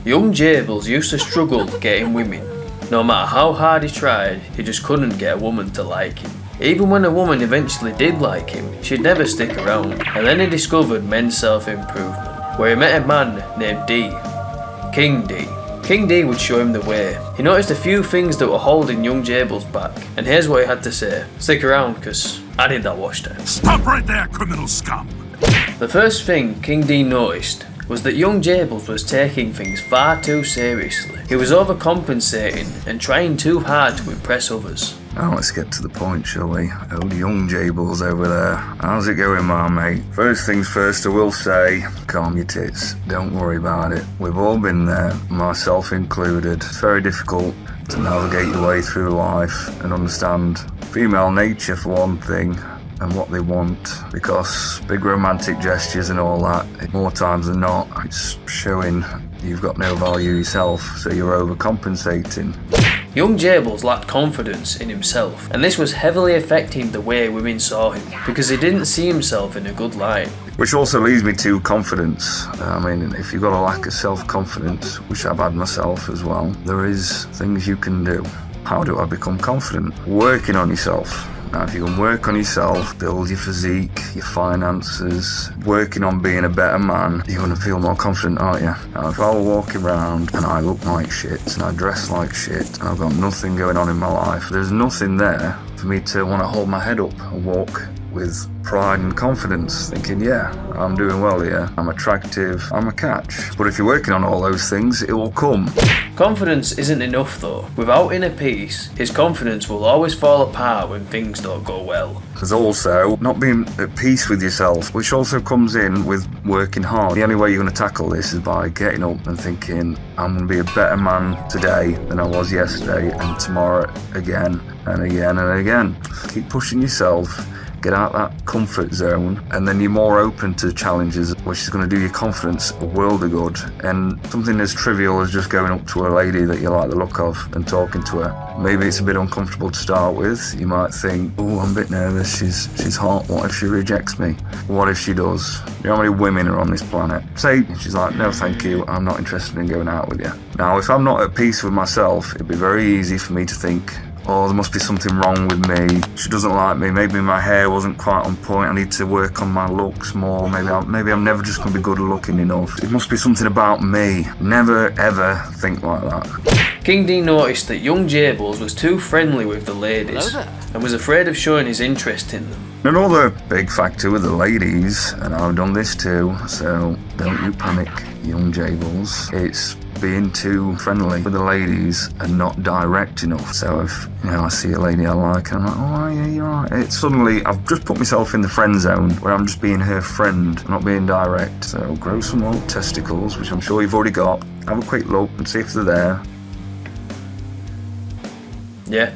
Young Jables used to struggle getting women. No matter how hard he tried, he just couldn't get a woman to like him. Even when a woman eventually did like him, she'd never stick around. And then he discovered men's self-improvement, where he met a man named D. King D. King D would show him the way. He noticed a few things that were holding young Jables back, and here's what he had to say. Stick around, cause I did that wash time. Stop right there, criminal scum! The first thing King D noticed was that young Jables was taking things far too seriously. He was overcompensating and trying too hard to impress others. Now let's get to the point, shall we? Old young Jables over there. How's it going, my mate? First things first, I will say, calm your tits. Don't worry about it. We've all been there, myself included. It's very difficult to navigate your way through life and understand female nature for one thing, and what they want, because big romantic gestures and all that, more times than not, it's showing you've got no value yourself, so you're overcompensating. Young Jables lacked confidence in himself, and this was heavily affecting the way women saw him, because he didn't see himself in a good light. Which also leads me to confidence. I mean, if you've got a lack of self-confidence, which I've had myself as well, there is things you can do. How do I become confident? Working on yourself. Now, if you can work on yourself, build your physique, your finances, working on being a better man, you're going to feel more confident, aren't you? Now, if I were walking around and I look like shit and I dress like shit and I've got nothing going on in my life, there's nothing there for me to want to hold my head up and walk with pride and confidence, thinking, yeah, I'm doing well here, I'm attractive, I'm a catch. But if you're working on all those things, it will come. Confidence isn't enough though. Without inner peace, his confidence will always fall apart when things don't go well. There's also not being at peace with yourself, which also comes in with working hard. The only way you're going to tackle this is by getting up and thinking, I'm going to be a better man today than I was yesterday, and tomorrow again and again and again. Keep pushing yourself. Get out that comfort zone, and then you're more open to challenges, which is going to do your confidence a world of good. And something as trivial as just going up to a lady that you like the look of and talking to her. Maybe it's a bit uncomfortable to start with. You might think, oh, I'm a bit nervous, she's hot, what if she rejects me? What if she does? You know how many women are on this planet? Say she's like, no thank you, I'm not interested in going out with you. Now, if I'm not at peace with myself, it'd be very easy for me to think, oh, there must be something wrong with me. She doesn't like me. Maybe my hair wasn't quite on point. I need to work on my looks more. Maybe I'm never just going to be good looking enough. It must be something about me. Never ever think like that. King D noticed that young Jables was too friendly with the ladies and was afraid of showing his interest in them. Another big factor with the ladies, and I've done this too, so don't you panic, young Jables. It's being too friendly with the ladies and not direct enough. So if I see a lady I like and I'm like, oh yeah, you're right. It's suddenly I've just put myself in the friend zone where I'm just being her friend, not being direct. So grow some old testicles, which I'm sure you've already got. Have a quick look and see if they're there. Yeah,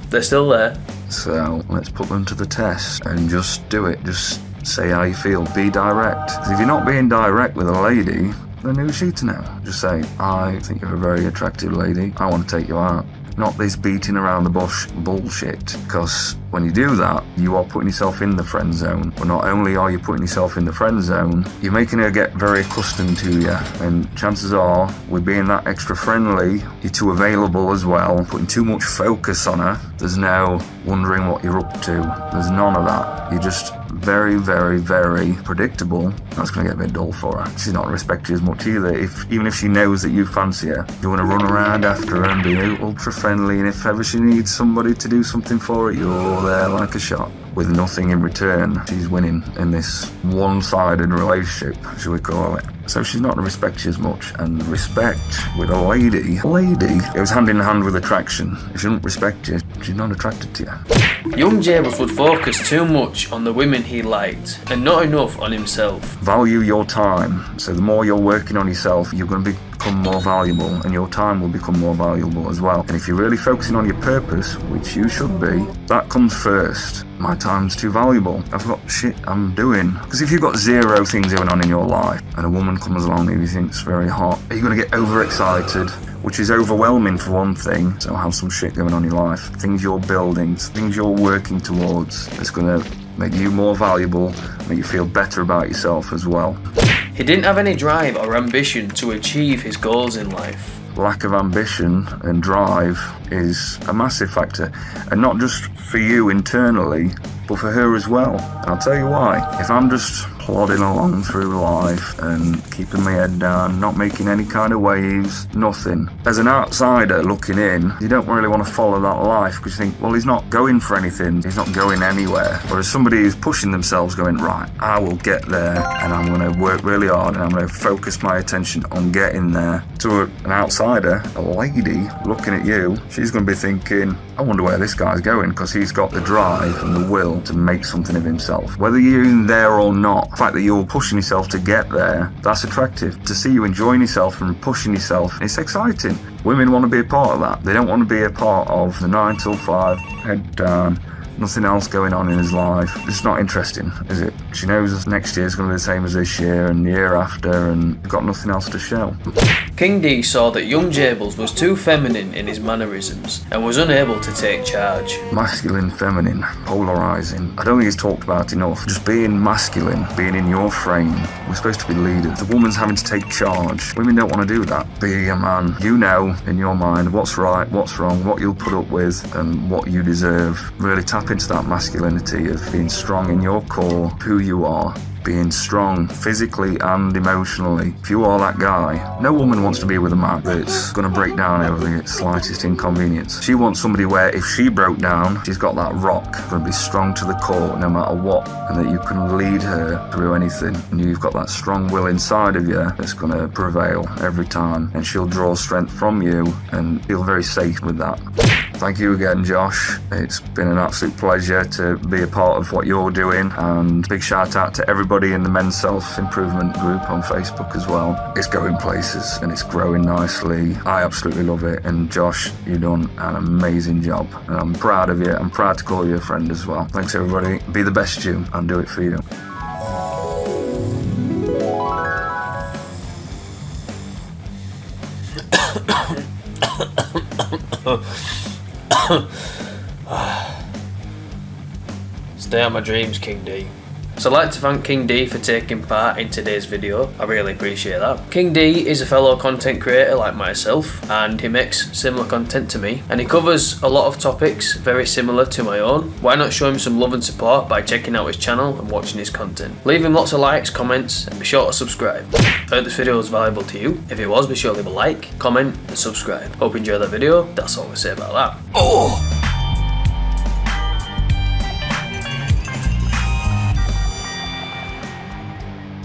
they're still there. So let's put them to the test and just do it. Just say how you feel. Be direct. 'Cause if you're not being direct with a lady, then who's she to know? Just say, I think you're a very attractive lady. I want to take you out. Not this beating around the bush bullshit. Because when you do that, you are putting yourself in the friend zone. But not only are you putting yourself in the friend zone, you're making her get very accustomed to you. And chances are, with being that extra friendly, you're too available as well. Putting too much focus on her, there's no wondering what you're up to. There's none of that. You're just very, very, very predictable. That's going to get a bit dull for her. She's not respect you as much either. Even if she knows that you fancy her, you want to run around after her and be ultra friendly, and if ever she needs somebody to do something for her, you're there like a shot. With nothing in return, she's winning in this one-sided relationship, shall we call it. So she's not going to respect you as much. And respect with a lady, it goes hand in hand with attraction. If she doesn't respect you, she's not attracted to you. Young Jables would focus too much on the women he liked and not enough on himself. Value your time. So the more you're working on yourself, you're going to become more valuable, and your time will become more valuable as well. And if you're really focusing on your purpose, which you should be, that comes first. My time's too valuable. I've got shit I'm doing. Because if you've got zero things going on in your life and a woman comes along who you think's very hot, are you going to get overexcited? Which is overwhelming for one thing. So have some shit going on in your life. Things you're building, things you're working towards. It's going to make you more valuable, make you feel better about yourself as well. He didn't have any drive or ambition to achieve his goals in life. Lack of ambition and drive is a massive factor, and not just for you internally, but for her as well. I'll tell you why. If I'm just plodding along through life and keeping my head down, not making any kind of waves, nothing. As an outsider looking in, you don't really want to follow that life because you think, well, he's not going for anything, he's not going anywhere. Whereas somebody who's pushing themselves going, right, I will get there and I'm going to work really hard and I'm going to focus my attention on getting there. To an outsider, a lady looking at you, she's going to be thinking, I wonder where this guy's going, because he's got the drive and the will to make something of himself. Whether you're in there or not, the fact that you're pushing yourself to get there, that's attractive. To see you enjoying yourself and pushing yourself, it's exciting. Women want to be a part of that. They don't want to be a part of the 9 till 5, head down, nothing else going on in his life. It's not interesting, is it? She knows next year is going to be the same as this year and the year after, and got nothing else to show. King D saw that young Jables was too feminine in his mannerisms and was unable to take charge. Masculine, feminine, polarising. I don't think it's talked about enough. Just being masculine, being in your frame. We're supposed to be leaders. The woman's having to take charge. Women don't want to do that. Be a man. You know in your mind what's right, what's wrong, what you'll put up with and what you deserve. Really tap into that masculinity of being strong in your core, who you are. Being strong physically and emotionally. If you are that guy, no woman wants to be with a man that's going to break down over the slightest inconvenience. She wants somebody where if she broke down, she's got that rock, going to be strong to the core no matter what, and that you can lead her through anything. And you've got that strong will inside of you that's going to prevail every time, and she'll draw strength from you and feel very safe with that. Thank you again, Josh. It's been an absolute pleasure to be a part of what you're doing, and big shout out to everybody in the men's self-improvement group on Facebook as well. It's going places and it's growing nicely. I absolutely love it, and Josh, you've done an amazing job and I'm proud of you. I'm proud to call you a friend as well. Thanks everybody. Be the best you and do it for you. Stay out my dreams, King D. So I'd like to thank King D for taking part in today's video. I really appreciate that. King D is a fellow content creator like myself, and he makes similar content to me, and he covers a lot of topics very similar to my own. Why not show him some love and support by checking out his channel and watching his content? Leave him lots of likes, comments, and be sure to subscribe. I hope this video was valuable to you. If it was, be sure to leave a like, comment, and subscribe. Hope you enjoyed that video. That's all I say about that. Oh!